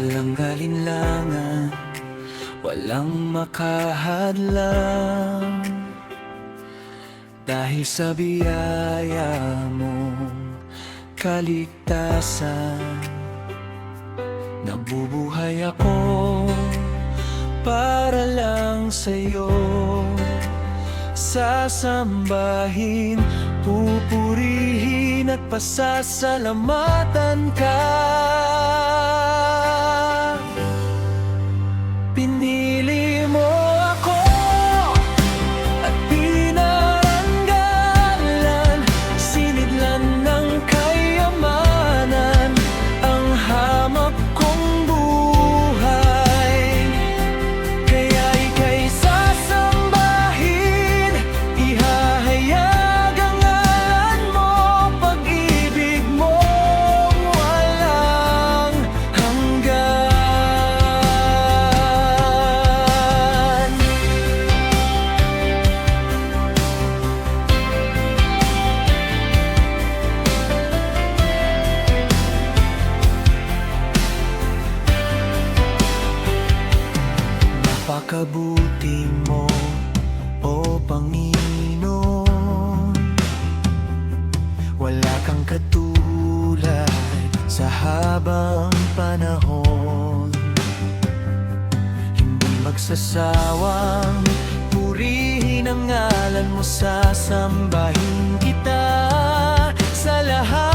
Walang alinlangan, walang makahadlang, dahil sa biyaya mong kaligtasan. Nabubuhay ako para lang sa'yo, sasambahin, pupurihin at pasasalamatan ka. Pinili mo ako at pinaranggalan, sinidlan ng kayamanan ang hamak kong buhay. Kaya ika'y sasambahin, ihahayag ang ngalan mo, pag-ibig mo walang hanggan. Napakabuti mo, o Panginoon. Wala kang katulad sa habang panahon. Hindi magsasawang purihin ang ngalan mo, sasambahin kita sa lahat